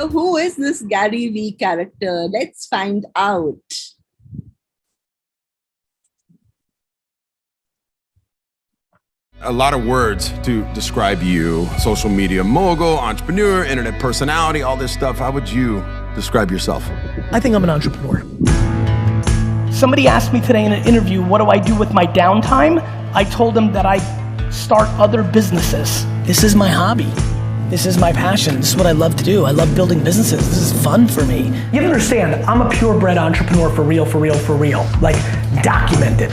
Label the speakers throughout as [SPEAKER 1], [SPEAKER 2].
[SPEAKER 1] So who is this Gary Vee character? Let's find out.
[SPEAKER 2] A lot of words to describe you: social media mogul, entrepreneur, internet personality, all this stuff. How would you describe yourself?
[SPEAKER 3] I think I'm an entrepreneur. Somebody asked me today in an interview, what do I do with my downtime? I told them that I start other businesses. This is my hobby. This is my passion. This is what I love to do. I love building businesses. This is fun for me. You understand, I'm a purebred entrepreneur for real, for real, for real. Like, documented.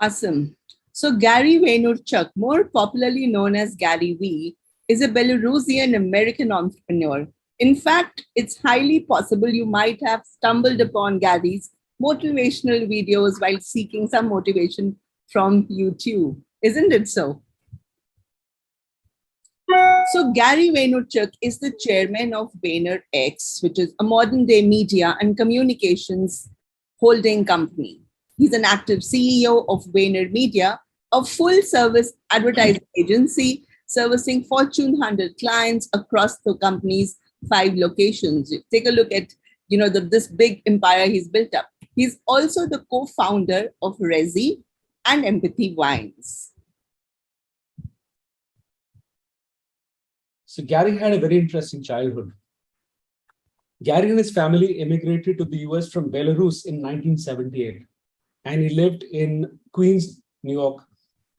[SPEAKER 1] Awesome. So Gary Vaynerchuk, more popularly known as Gary Vee, is a Belarusian-American entrepreneur. In fact, it's highly possible you might have stumbled upon Gary's motivational videos while seeking some motivation from YouTube. Isn't it so? So Gary Vaynerchuk is the chairman of VaynerX, which is a modern-day media and communications holding company. He's an active CEO of VaynerMedia, a full-service advertising agency servicing Fortune 100 clients across the company's 5 locations. Take a look at, this big empire he's built up. He's also the co-founder of Resy and Empathy Wines.
[SPEAKER 4] So Gary had a very interesting childhood. Gary and his family immigrated to the US from Belarus in 1978. And he lived in Queens, New York,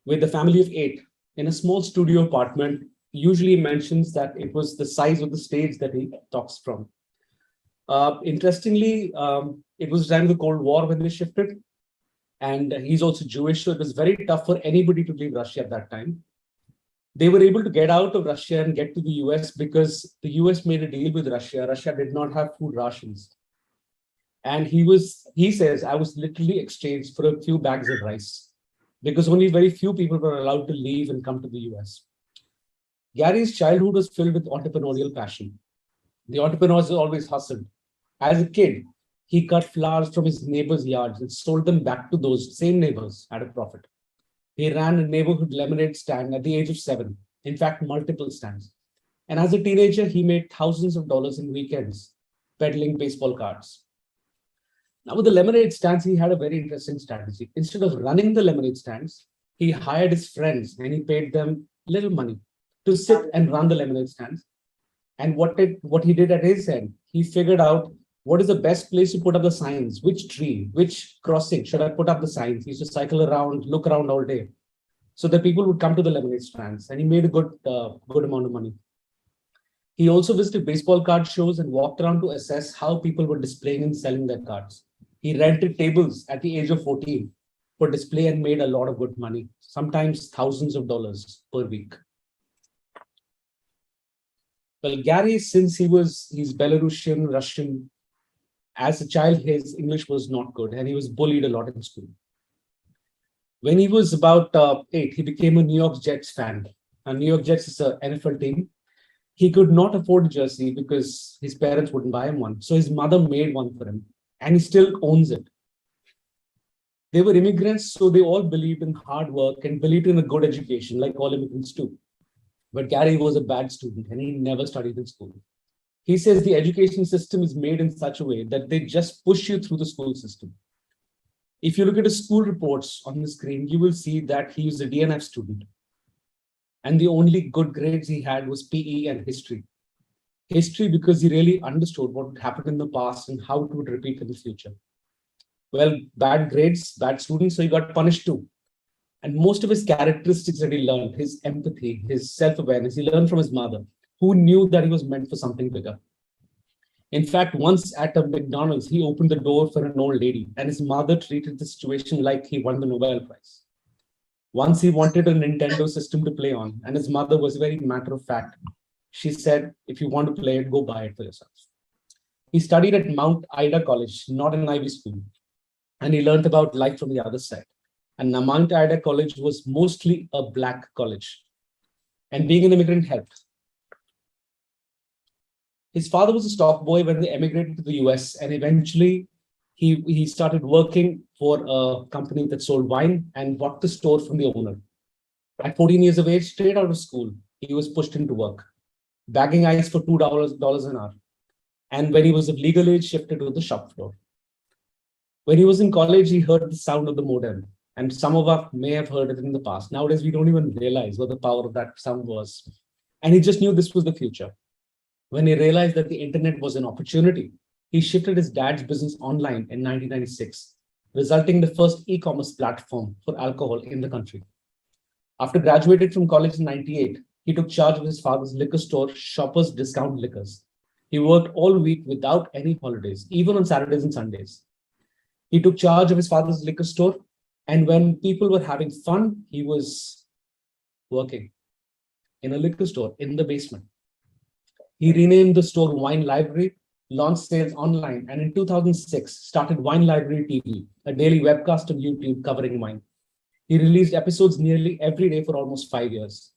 [SPEAKER 4] with a family of 8 in a small studio apartment. Usually mentions that it was the size of the stage that he talks from. Interestingly, it was during the Cold War when they shifted. And he's also Jewish, so it was very tough for anybody to leave Russia at that time. They were able to get out of Russia and get to the US because the US made a deal with Russia. Russia did not have food rations. And he says, I was literally exchanged for a few bags of rice because only very few people were allowed to leave and come to the US. Gary's childhood was filled with entrepreneurial passion. The entrepreneurs always hustled. As a kid, he cut flowers from his neighbors' yards and sold them back to those same neighbors at a profit. He ran a neighborhood lemonade stand at the age of 7. In fact, multiple stands. And as a teenager, he made thousands of dollars in weekends peddling baseball cards. Now, with the lemonade stands, he had a very interesting strategy. Instead of running the lemonade stands, he hired his friends and he paid them little money to sit and run the lemonade stands. And what he did at his end, he figured out what is the best place to put up the signs, which tree, which crossing should I put up the signs. He used to cycle around, look around all day, so that people would come to the lemonade stands, and he made a good amount of money. He also visited baseball card shows and walked around to assess how people were displaying and selling their cards. He rented tables at the age of 14 for display and made a lot of good money, sometimes thousands of dollars per week. Well, Gary, since he's Belarusian, Russian, as a child, his English was not good and he was bullied a lot in school. When he was about 8, he became a New York Jets fan. And New York Jets is an NFL team. He could not afford a jersey because his parents wouldn't buy him one. So his mother made one for him. And he still owns it. They were immigrants, so they all believed in hard work and believed in a good education, like all immigrants do. But Gary was a bad student and he never studied in school. He says the education system is made in such a way that they just push you through the school system. If you look at his school reports on the screen, you will see that he was a DNF student. And the only good grades he had was PE and history. History because he really understood what would happen in the past and how it would repeat in the future. Well, bad grades, bad students, so he got punished too. And most of his characteristics that he learned, his empathy, his self-awareness, he learned from his mother, who knew that he was meant for something bigger. In fact, once at a McDonald's, he opened the door for an old lady, and his mother treated the situation like he won the Nobel Prize. Once he wanted a Nintendo system to play on, and his mother was very matter of fact. She said, if you want to play it, go buy it for yourself. He studied at Mount Ida College, not an Ivy school, and he learned about life from the other side. And Mount Ida College was mostly a Black college. And being an immigrant helped. His father was a stock boy when they emigrated to the US, and eventually he started working for a company that sold wine and bought the store from the owner. At 14 years of age, straight out of school, he was pushed into work, bagging ice for $2 an hour. And when he was of legal age, shifted to the shop floor. When he was in college, he heard the sound of the modem. And some of us may have heard it in the past. Nowadays, we don't even realize what the power of that sound was. And he just knew this was the future. When he realized that the internet was an opportunity, he shifted his dad's business online in 1996, resulting in the first e-commerce platform for alcohol in the country. After graduating from college in 98, he took charge of his father's liquor store, Shoppers Discount Liquors. He worked all week without any holidays, even on Saturdays and Sundays. He took charge of his father's liquor store, and when people were having fun, he was working in a liquor store in the basement. He renamed the store Wine Library, launched sales online, and in 2006 started Wine Library TV, a daily webcast on YouTube covering wine. He released episodes nearly every day for almost 5 years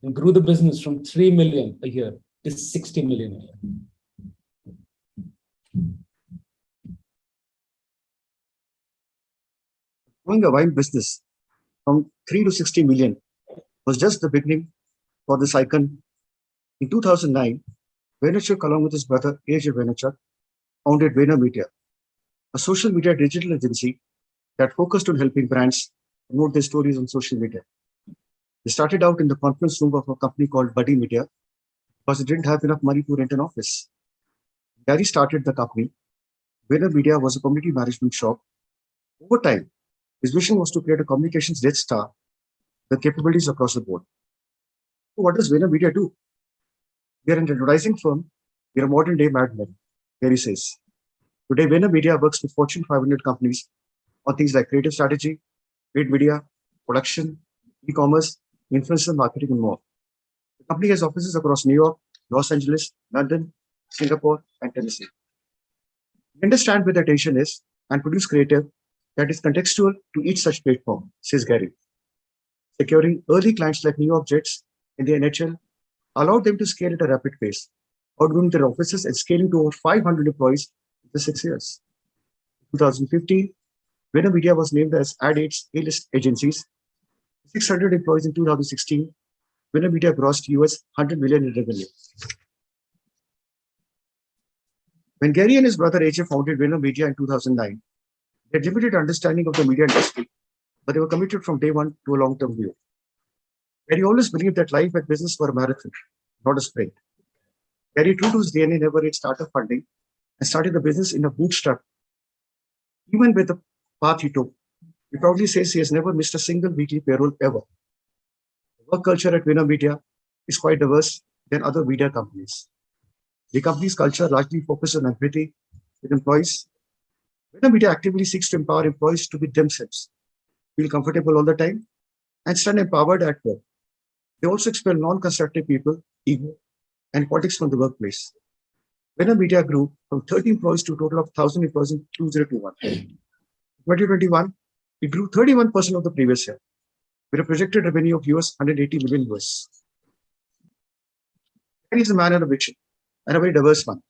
[SPEAKER 4] and grew the business from 3 million a year to 60 million a year.
[SPEAKER 5] Growing a wine business from 3 to 60 million was just the beginning for this icon. In 2009, Vaynerchuk, along with his brother AJ Vaynerchuk, founded VaynerMedia, a social media digital agency that focused on helping brands promote their stories on social media. They started out in the conference room of a company called Buddy Media because they didn't have enough money to rent an office. Gary started the company. VaynerMedia was a community management shop. Over time, his vision was to create a communications Death Star with capabilities across the board. So what does VaynerMedia do? We are an advertising firm. We are a modern day Mad Men, Gary says. Today, VaynerMedia works with Fortune 500 companies on things like creative strategy, paid media, production, e-commerce, influencer marketing, and more. The company has offices across New York, Los Angeles, London, Singapore, and Tennessee. We understand where the attention is and produce creative that is contextual to each such platform, says Gary. Securing early clients like New York Jets in the NHL allowed them to scale at a rapid pace, outgrowing their offices and scaling to over 500 employees in 6 years. In 2015, VaynerMedia was named as Ad Age's A-list agencies. 600 employees in 2016, VaynerMedia grossed US $100 million in revenue. When Gary and his brother AJ founded VaynerMedia in 2009, they had limited understanding of the media industry, but they were committed from day one to a long-term view. Gary always believed that life and business were a marathon, not a sprint. Gary, true to his DNA, never had startup funding and started the business in a bootstrap. Even with the path he took, he proudly says he has never missed a single weekly payroll ever. The work culture at VaynerMedia is quite diverse than other media companies. The company's culture largely focuses on empathy with employees. VaynerMedia actively seeks to empower employees to be themselves, feel comfortable all the time, and stand empowered at work. They also expel non-constructive people, ego, and politics from the workplace. VaynerMedia grew from 30 employees to a total of 1,000 employees in 2021. In 2021, it grew 31% of the previous year, with a projected revenue of US $180 million. Gary is a man on a vision, and a very diverse one.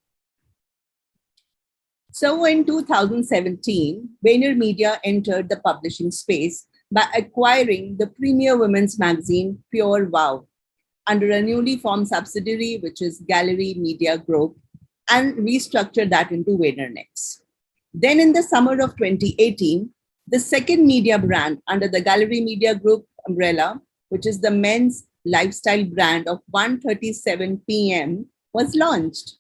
[SPEAKER 1] So in 2017, VaynerMedia entered the publishing space by acquiring the premier women's magazine Pure Wow under a newly formed subsidiary, which is Gary Media Group, and restructured that into VaynerX. Then in the summer of 2018, the second media brand under the Gary Media Group umbrella, which is the men's lifestyle brand of 1:37 p.m., was launched.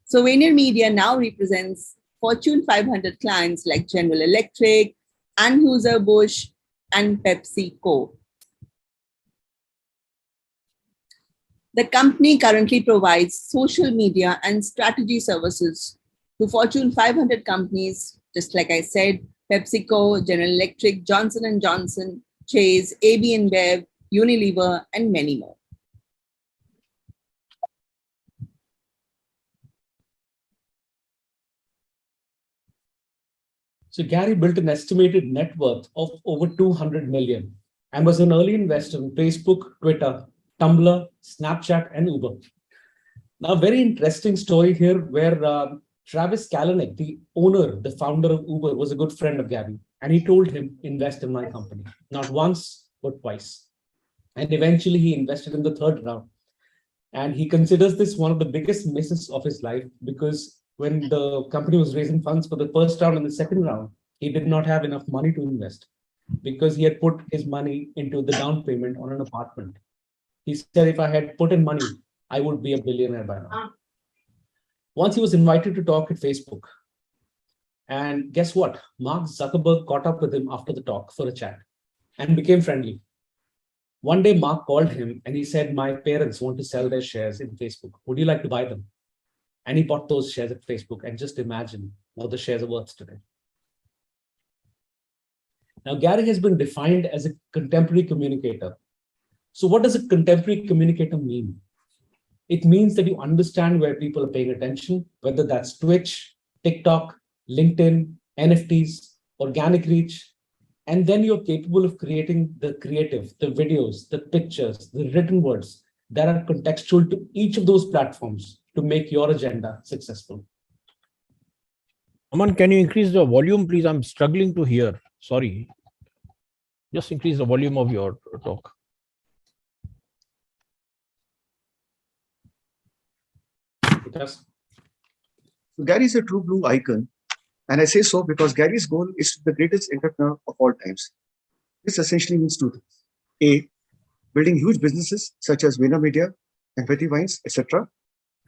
[SPEAKER 1] So VaynerMedia now represents Fortune 500 clients like General Electric, Anheuser-Busch, and PepsiCo. The company currently provides social media and strategy services to Fortune 500 companies, just like I said, PepsiCo, General Electric, Johnson & Johnson, Chase, AB InBev, Unilever, and many more.
[SPEAKER 4] So Gary built an estimated net worth of over 200 million and was an early investor in Facebook, Twitter, Tumblr, Snapchat, and Uber. Now, a very interesting story here where Travis Kalanick, the owner, the founder of Uber, was a good friend of Gary. And he told him, invest in my company. Not once, but twice. And eventually he invested in the third round. And he considers this one of the biggest misses of his life, because when the company was raising funds for the first round and the second round, he did not have enough money to invest because he had put his money into the down payment on an apartment. He said, if I had put in money, I would be a billionaire by now. Once he was invited to talk at Facebook. And guess what? Mark Zuckerberg caught up with him after the talk for a chat and became friendly. One day, Mark called him and he said, my parents want to sell their shares in Facebook. Would you like to buy them? And he bought those shares at Facebook, and just imagine what the shares are worth today. Now, Gary has been defined as a contemporary communicator. So what does a contemporary communicator mean? It means that you understand where people are paying attention, whether that's Twitch, TikTok, LinkedIn, NFTs, organic reach, and then you're capable of creating the creative, the videos, the pictures, the written words that are contextual to each of those platforms to make your agenda successful.
[SPEAKER 6] Aman, can you increase the volume, please? I'm struggling to hear. Sorry. Just increase the volume of your talk.
[SPEAKER 4] Yes.
[SPEAKER 5] So Gary is a true blue icon. And I say so because Gary's goal is to be the greatest entrepreneur of all times. This essentially means two things. A, building huge businesses such as VaynerMedia, Empathy Wines, etc.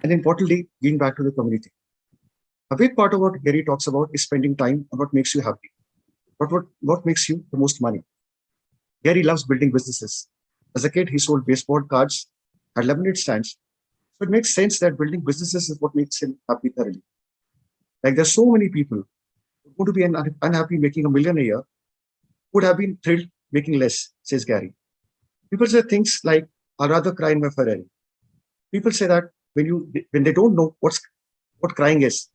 [SPEAKER 5] And importantly, giving back to the community. A big part of what Gary talks about is spending time on what makes you happy. What makes you the most money. Gary loves building businesses. As a kid, he sold baseball cards at lemonade stands. So it makes sense that building businesses is what makes him happy thoroughly. Like there's so many people who would be unhappy making $1 million a year, would have been thrilled making less, says Gary. People say things like, I'd rather cry in my Ferrari. People say that when they don't know what crying is,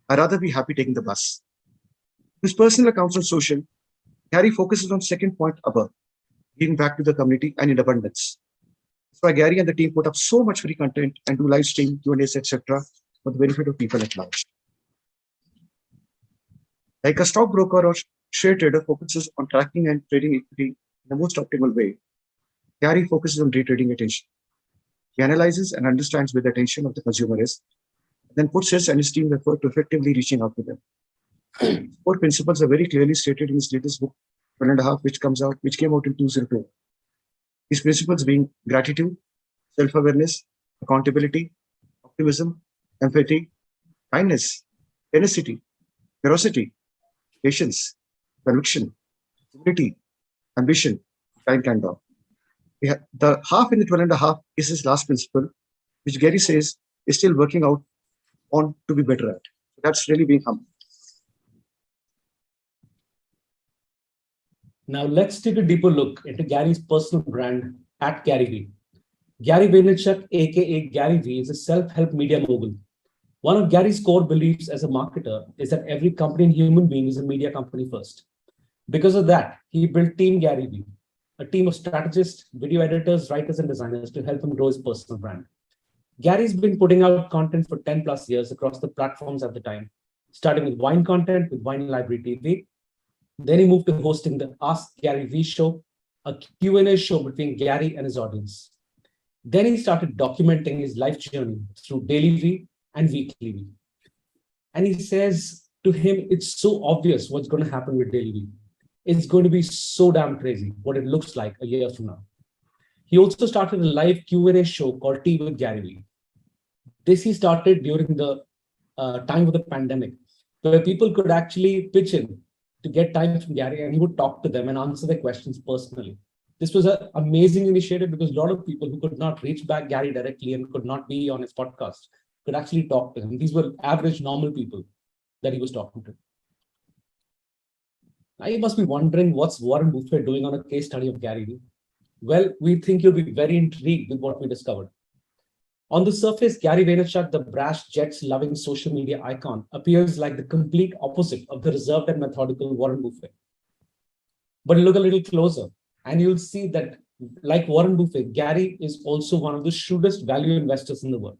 [SPEAKER 5] I'd rather be happy taking the bus. His personal accounts on social, Gary focuses on second point above, giving back to the community and in abundance. That's why Gary and the team put up so much free content and do live stream, Q&As, etc. for the benefit of people at large. Like a stockbroker or share trader focuses on tracking and trading equity in the most optimal way, Gary focuses on day trading attention. He analyzes and understands where the attention of the consumer is, and then puts his and his team effort to effectively reaching out to them. 4 principles are very clearly stated in his latest book, 1.5, which came out in 2002. These principles being gratitude, self-awareness, accountability, optimism, empathy, kindness, tenacity, curiosity, patience, conviction, humility, ambition, and candor. The half in the 12.5 is his last principle, which Gary says is still working out on to be better at. That's really being humble.
[SPEAKER 4] Now let's take a deeper look into Gary's personal brand at GaryVee. Gary Vaynerchuk, aka GaryVee, is a self-help media mogul. One of Gary's core beliefs as a marketer is that every company and human being is a media company first. Because of that, he built Team GaryVee, a team of strategists, video editors, writers, and designers to help him grow his personal brand. Gary's been putting out content for 10 plus years across the platforms at the time, starting with wine content with Wine Library TV. Then he moved to hosting the Ask Gary Vee show, a Q&A show between Gary and his audience. Then he started documenting his life journey through Daily Vee and Weekly Vee. And he says to him, it's so obvious what's going to happen with Daily Vee. It's going to be so damn crazy what it looks like a year from now. He also started a live Q&A show called Tea with Gary Vee. This he started during the time of the pandemic, where people could actually pitch in to get time from Gary, and he would talk to them and answer their questions personally. This was an amazing initiative because a lot of people who could not reach back Gary directly and could not be on his podcast could actually talk to him. These were average, normal people that he was talking to. Now you must be wondering, what's Warren Buffett doing on a case study of Gary Vee? Well, we think you'll be very intrigued with what we discovered. On the surface, Gary Vaynerchuk, the brash, jets-loving social media icon, appears like the complete opposite of the reserved and methodical Warren Buffett. But look a little closer, and you'll see that, like Warren Buffett, Gary is also one of the shrewdest value investors in the world.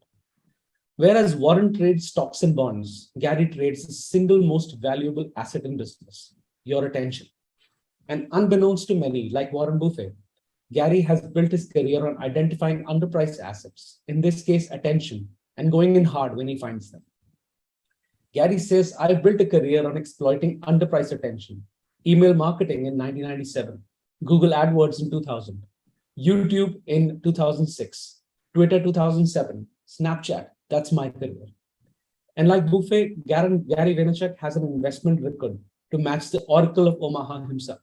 [SPEAKER 4] Whereas Warren trades stocks and bonds, Gary trades the single most valuable asset in business, your attention. And unbeknownst to many, like Warren Buffett, Gary has built his career on identifying underpriced assets, in this case, attention, and going in hard when he finds them. Gary says, I built a career on exploiting underpriced attention, email marketing in 1997, Google AdWords in 2000, YouTube in 2006, Twitter 2007, Snapchat, that's my career. And like Buffet, Gary Vaynerchuk has an investment record to match the Oracle of Omaha himself,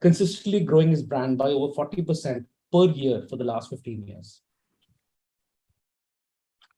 [SPEAKER 4] consistently growing his brand by over 40% per year for the last 15 years.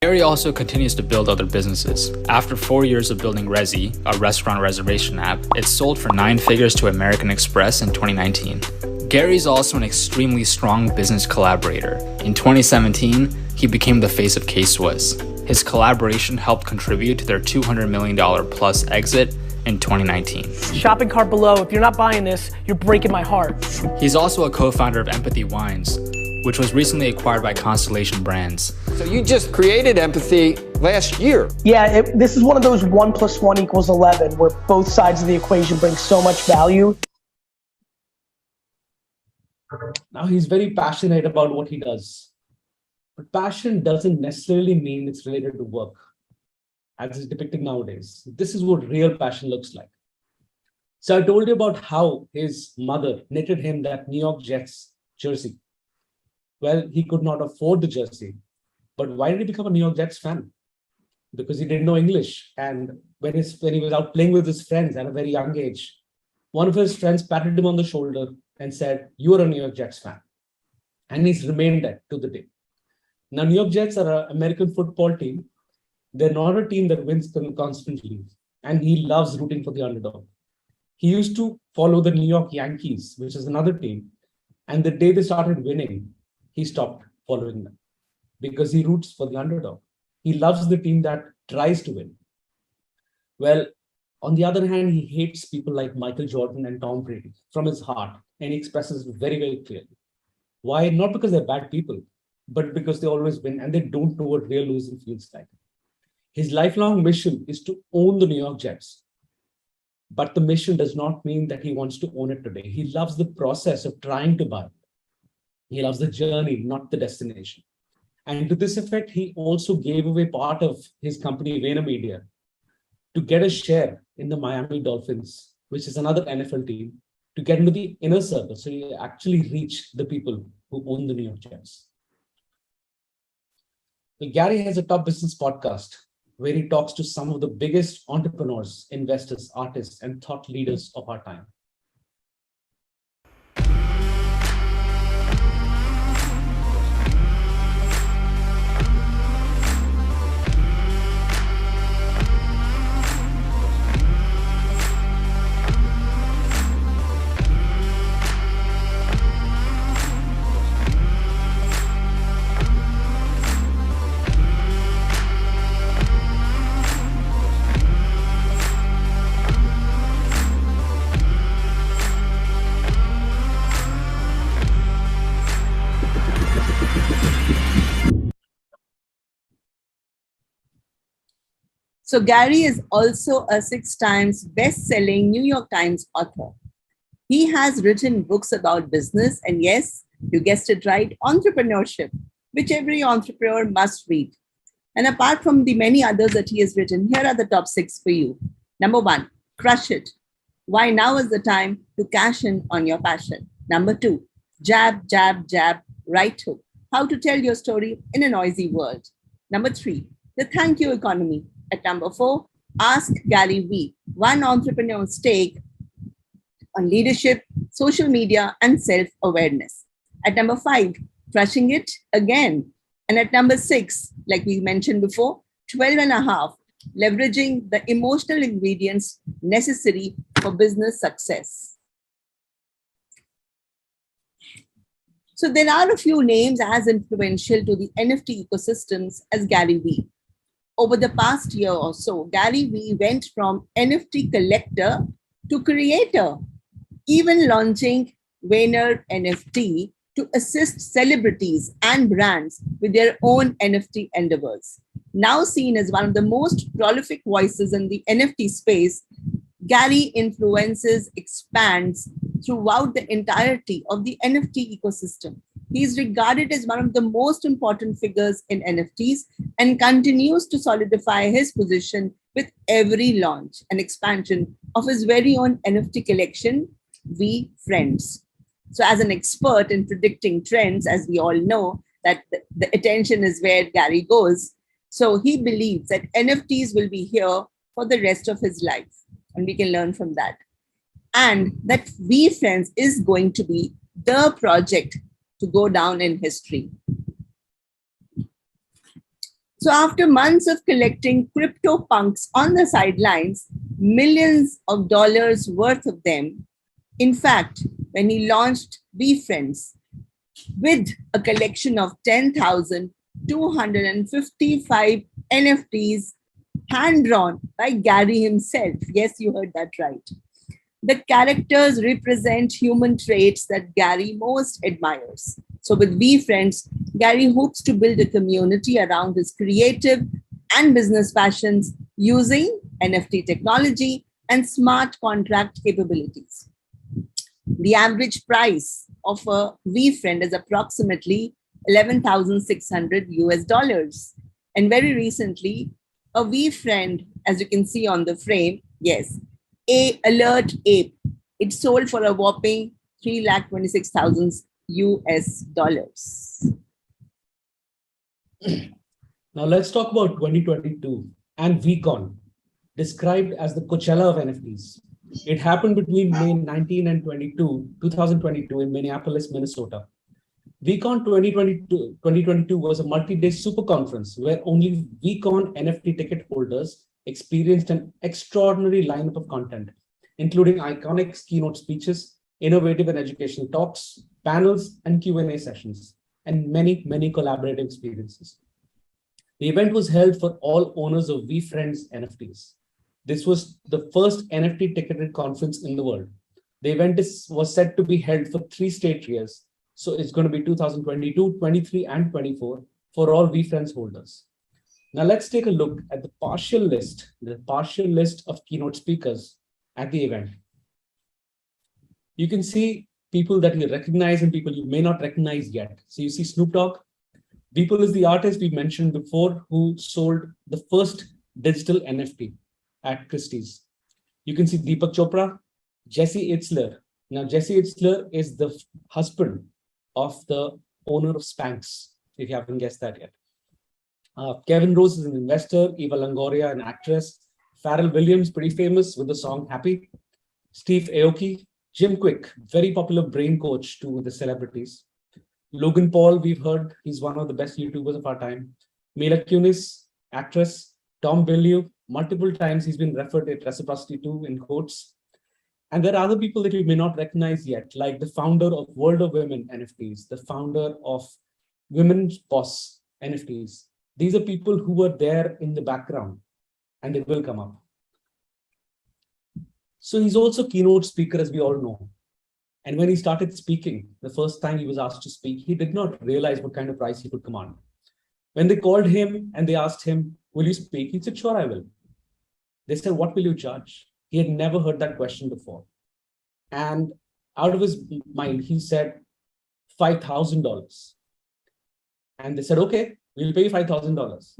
[SPEAKER 7] Gary also continues to build other businesses. After 4 years of building Resy, a restaurant reservation app, it sold for 9 figures to American Express in 2019. Gary's also an extremely strong business collaborator. In 2017, he became the face of K-Swiss. His collaboration helped contribute to their $200 million plus exit in 2019.
[SPEAKER 3] Shopping cart below. If you're not buying this, you're breaking my heart.
[SPEAKER 7] He's also a co-founder of Empathy Wines, which was recently acquired by Constellation Brands.
[SPEAKER 8] So you just created Empathy last year.
[SPEAKER 3] Yeah, this is one of those 1 + 1 = 11, where both sides of the equation bring so much value.
[SPEAKER 4] Now he's very passionate about what he does. But passion doesn't necessarily mean it's related to work, as is depicted nowadays. This is what real passion looks like. So I told you about how his mother knitted him that New York Jets jersey. Well, he could not afford the jersey. But why did he become a New York Jets fan? Because he didn't know English. And when he was out playing with his friends at a very young age, one of his friends patted him on the shoulder and said, "You're a New York Jets fan." And he's remained that to the day. Now, New York Jets are an American football team. They're not a team that wins constantly. And he loves rooting for the underdog. He used to follow the New York Yankees, which is another team. And the day they started winning, he stopped following them because he roots for the underdog. He loves the team that tries to win. Well, on the other hand, he hates people like Michael Jordan and Tom Brady from his heart. And he expresses it very, very clearly. Why? Not because they're bad people, but because they always win and they don't know what real losing feels like. His lifelong mission is to own the New York Jets. But the mission does not mean that he wants to own it today. He loves the process of trying to buy it. He loves the journey, not the destination. And to this effect, he also gave away part of his company, VaynerMedia, to get a share in the Miami Dolphins, which is another NFL team, to get into the inner circle. So he actually reach the people who own the New York Jets. Well, Gary has a Top Business podcast where he talks to some of the biggest entrepreneurs, investors, artists, and thought leaders of our time.
[SPEAKER 1] So Gary is also a 6 times best-selling New York Times author. He has written books about business and, yes, you guessed it right, entrepreneurship, which every entrepreneur must read. And apart from the many others that he has written, here are the top 6 for you. Number 1, crush it. Why now is the time to cash in on your passion. Number 2, jab, jab, jab, right hook. How to tell your story in a noisy world. Number 3, the thank you economy. At number 4, ask Gary Vee, one entrepreneur's take on leadership, social media, and self-awareness. At number 5, crushing it again. And at number 6, like we mentioned before, 12 and a half, leveraging the emotional ingredients necessary for business success. So there are a few names as influential to the NFT ecosystems as Gary Vee. Over the past year or so, Gary Vee went from NFT collector to creator, even launching Vayner NFT to assist celebrities and brands with their own NFT endeavors. Now seen as one of the most prolific voices in the NFT space, Gary influences, expands, throughout the entirety of the NFT ecosystem. He is regarded as one of the most important figures in NFTs and continues to solidify his position with every launch and expansion of his very own NFT collection, VeeFriends. So as an expert in predicting trends, as we all know, that the attention is where Gary goes. So he believes that NFTs will be here for the rest of his life, and we can learn from that. And that VeeFriends is going to be the project to go down in history. So after months of collecting crypto punks on the sidelines, millions of dollars worth of them, in fact, when he launched VeeFriends with a collection of 10,255 NFTs hand-drawn by Gary himself. Yes, you heard that right. The characters represent human traits that Gary most admires. So with VeeFriends, Gary hopes to build a community around his creative and business passions using NFT technology and smart contract capabilities. The average price of a VeeFriend is approximately $11,600 US. And very recently, a VeeFriend, as you can see on the frame, yes, Alert Ape, it sold for a whopping $326,000 US.
[SPEAKER 4] Now let's talk about 2022 and VeeCon, described as the Coachella of NFTs. It happened between May 19 and 2022 in Minneapolis, Minnesota. VeeCon 2022 was a multi-day super conference where only VeeCon NFT ticket holders experienced an extraordinary lineup of content, including iconic keynote speeches, innovative and educational talks, panels, and Q&A sessions, and many, many collaborative experiences. The event was held for all owners of VeeFriends NFTs. This was the first NFT ticketed conference in the world. The event was set to be held for 3 straight years. So it's going to be 2022, 23, and 24 for all VeeFriends holders. Now let's take a look at the partial list of keynote speakers at the event. You can see people that you recognize and people you may not recognize yet. So you see Snoop Dogg. Beeple is the artist we mentioned before who sold the first digital NFT at Christie's. You can see Deepak Chopra, Jesse Itzler. Now Jesse Itzler is the husband of the owner of Spanx, if you haven't guessed that yet. Kevin Rose is an investor, Eva Longoria, an actress, Pharrell Williams, pretty famous with the song Happy, Steve Aoki, Jim Quick, very popular brain coach to the celebrities, Logan Paul, we've heard, he's one of the best YouTubers of our time, Mila Kunis, actress, Tom Bilyeu, multiple times he's been referred to reciprocity to in quotes. And there are other people that you may not recognize yet, like the founder of World of Women NFTs, the founder of Women's Boss NFTs. These are people who were there in the background, and they will come up. So he's also a keynote speaker, as we all know. And when he started speaking, the first time he was asked to speak, he did not realize what kind of price he could command. When they called him and they asked him, will you speak? He said, sure, I will. They said, what will you charge? He had never heard that question before. And out of his mind, he said $5,000. And they said, okay, we'll pay you $5,000.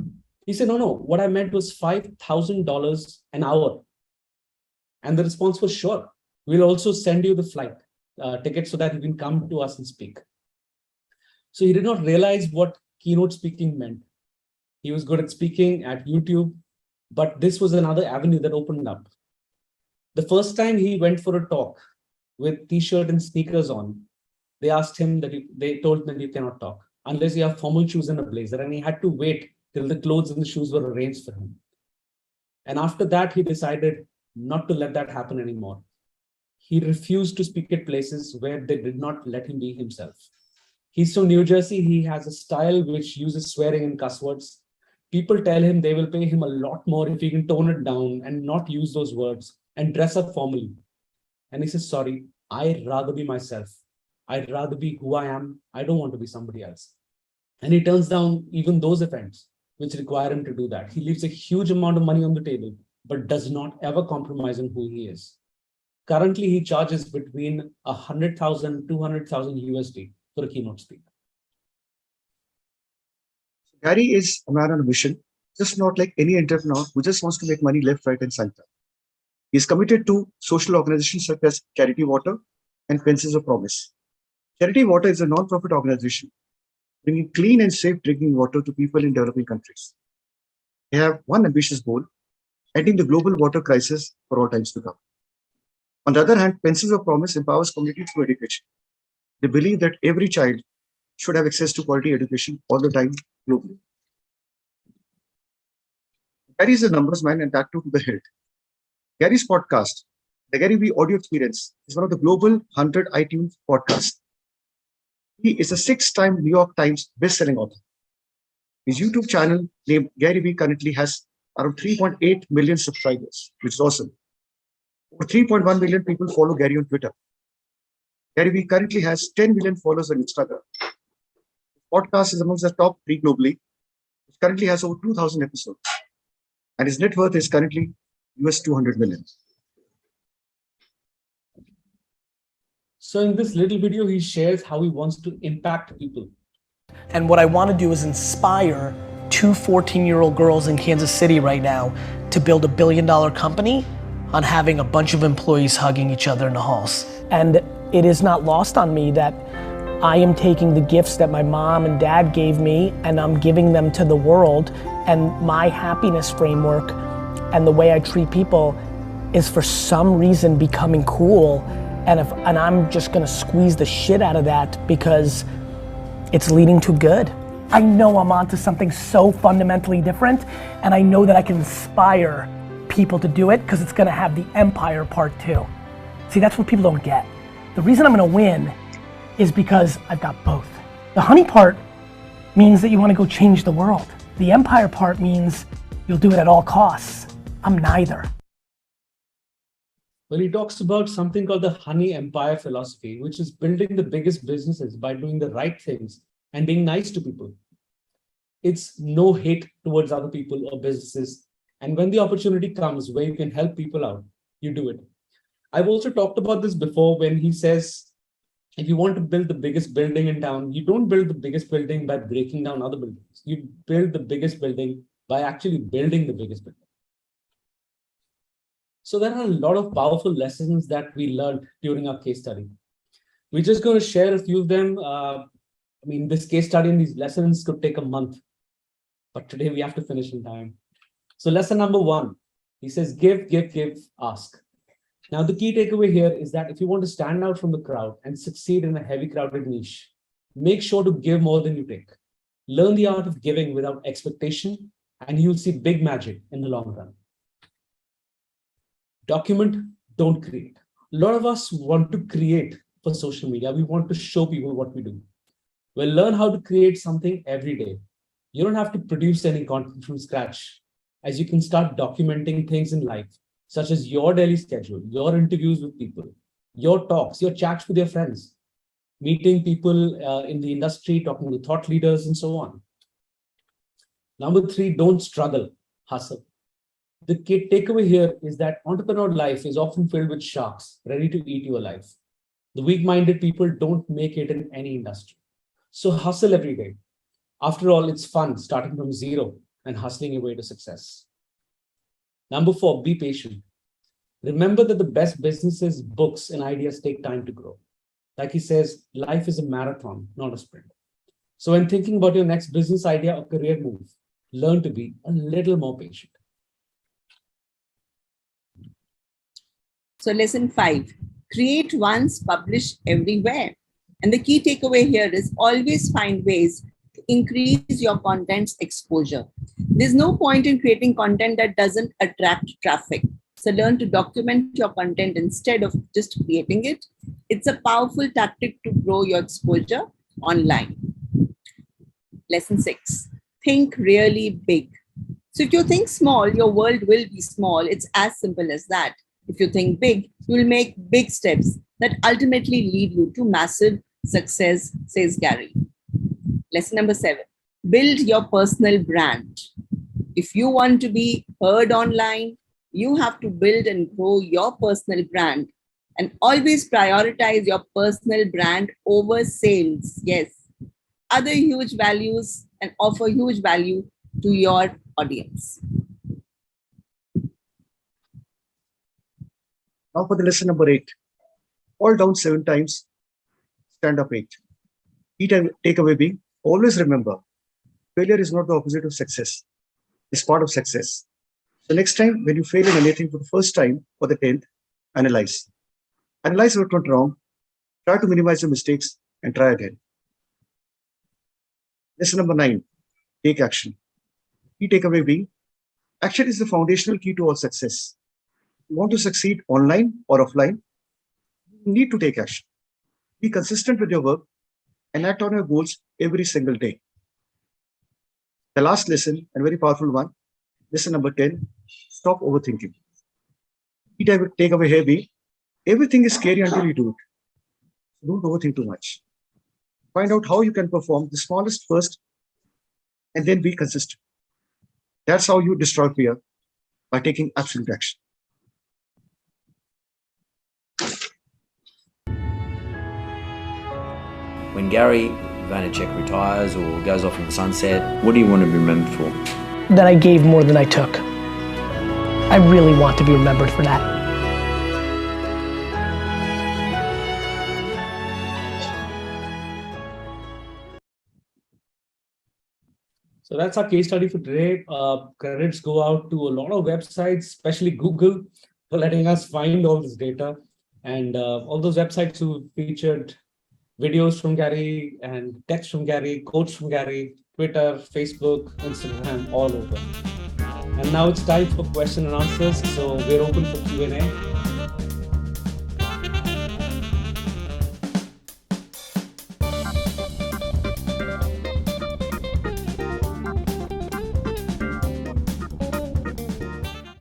[SPEAKER 4] He said, no, what I meant was $5,000 an hour. And the response was, sure, we'll also send you the flight ticket so that you can come to us and speak. So he did not realize what keynote speaking meant. He was good at speaking at YouTube, but this was another avenue that opened up. The first time he went for a talk with t-shirt and sneakers on, they asked him that they told him that you cannot talk unless you have formal shoes and a blazer, and he had to wait till the clothes and the shoes were arranged for him. And after that, he decided not to let that happen anymore. He refused to speak at places where they did not let him be himself. He's from New Jersey. He has a style which uses swearing and cuss words. People tell him they will pay him a lot more if he can tone it down and not use those words and dress up formally. And he says, sorry, I'd rather be myself. I'd rather be who I am. I don't want to be somebody else. And he turns down even those events which require him to do that. He leaves a huge amount of money on the table, but does not ever compromise on who he is. Currently, he charges between 100,000, 200,000 USD for a keynote speaker.
[SPEAKER 5] Gary is a man on a mission, just not like any entrepreneur who just wants to make money left, right, and center. He is committed to social organizations such as Charity Water and Pencils of Promise. Charity Water is a non-profit organization bringing clean and safe drinking water to people in developing countries. They have one ambitious goal: ending the global water crisis for all times to come. On the other hand, Pencils of Promise empowers communities through education. They believe that every child should have access to quality education all the time globally. Gary is a numbers man and that too to the hilt. Gary's podcast, the Gary Vee Audio Experience, is one of the global 100 iTunes podcasts. He is a 6-time New York Times best-selling author. His YouTube channel named Gary Vee currently has around 3.8 million subscribers, which is awesome. Over 3.1 million people follow Gary on Twitter. Gary Vee currently has 10 million followers on Instagram. His podcast is amongst the top 3 globally. It currently has over 2,000 episodes. And his net worth is currently US 200 million.
[SPEAKER 4] So in this little video, he shares how he wants to impact people.
[SPEAKER 3] And what I want to do is inspire 2 14-year-old girls in Kansas City right now to build a $1 billion company on having a bunch of employees hugging each other in the halls. And it is not lost on me that I am taking the gifts that my mom and dad gave me and I'm giving them to the world, and my happiness framework and the way I treat people is for some reason becoming cool, and I'm just gonna squeeze the shit out of that because it's leading to good. I know I'm onto something so fundamentally different, and I know that I can inspire people to do it because it's gonna have the empire part too. See, that's what people don't get. The reason I'm gonna win is because I've got both. The honey part means that you wanna go change the world. The empire part means you'll do it at all costs. I'm neither.
[SPEAKER 4] Well, he talks about something called the honey empire philosophy, which is building the biggest businesses by doing the right things and being nice to people. It's no hate towards other people or businesses. And when the opportunity comes where you can help people out, you do it. I've also talked about this before when he says, if you want to build the biggest building in town, you don't build the biggest building by breaking down other buildings. You build the biggest building by actually building the biggest building. So there are a lot of powerful lessons that we learned during our case study. We're just going to share a few of them. This case study and these lessons could take a month, but today we have to finish in time. So lesson number 1, he says, give, ask. Now, the key takeaway here is that if you want to stand out from the crowd and succeed in a heavy crowded niche, make sure to give more than you take. Learn the art of giving without expectation, and you'll see big magic in the long run. Document, don't create. A lot of us want to create for social media. We want to show people what we do. Well, learn how to create something every day. You don't have to produce any content from scratch, as you can start documenting things in life, such as your daily schedule, your interviews with people, your talks, your chats with your friends, meeting people in the industry, talking to thought leaders, and so on. Number 3, don't struggle, hustle. The key takeaway here is that entrepreneur life is often filled with sharks ready to eat you alive. The weak-minded people don't make it in any industry. So hustle every day. After all, it's fun starting from zero and hustling your way to success. Number 4, be patient. Remember that the best businesses, books, and ideas take time to grow. Like he says, life is a marathon, not a sprint. So when thinking about your next business idea or career move, learn to be a little more patient.
[SPEAKER 1] So lesson 5, create once, publish everywhere. And the key takeaway here is always find ways to increase your content's exposure. There's no point in creating content that doesn't attract traffic. So learn to document your content instead of just creating it. It's a powerful tactic to grow your exposure online. Lesson 6, think really big. So if you think small, your world will be small. It's as simple as that. If you think big, you will make big steps that ultimately lead you to massive success, says Gary. Lesson number 7, build your personal brand. If you want to be heard online, you have to build and grow your personal brand And always prioritize your personal brand over sales. Yes. Other huge values and offer huge value to your audience.
[SPEAKER 5] Now for the lesson number 8. Fall down 7 times, stand up 8. Key takeaway being, always remember, failure is not the opposite of success. It's part of success. So next time when you fail in anything for the first time or the 10th, analyze. Analyze what went wrong, try to minimize your mistakes and try again. Lesson number 9, take action. Key takeaway being, action is the foundational key to all success. If you want to succeed online or offline, you need to take action. Be consistent with your work and act on your goals every single day. The last lesson, and very powerful one, lesson number 10, stop overthinking. Key takeaway here be, everything is scary until you do it. Don't overthink too much. Find out how you can perform the smallest first and then be consistent. That's how you destroy fear, by taking absolute action.
[SPEAKER 9] When Gary Vaynerchuk retires or goes off in the sunset, what do you want to be remembered for?
[SPEAKER 3] That I gave more than I took. I really want to be remembered for that.
[SPEAKER 4] So that's our case study for today. Credits go out to a lot of websites, especially Google, for letting us find all this data. And all those websites who featured videos from Gary and text from Gary, quotes from Gary, Twitter, Facebook, Instagram, all over. And now it's time for question and answers. So we're open for Q&A.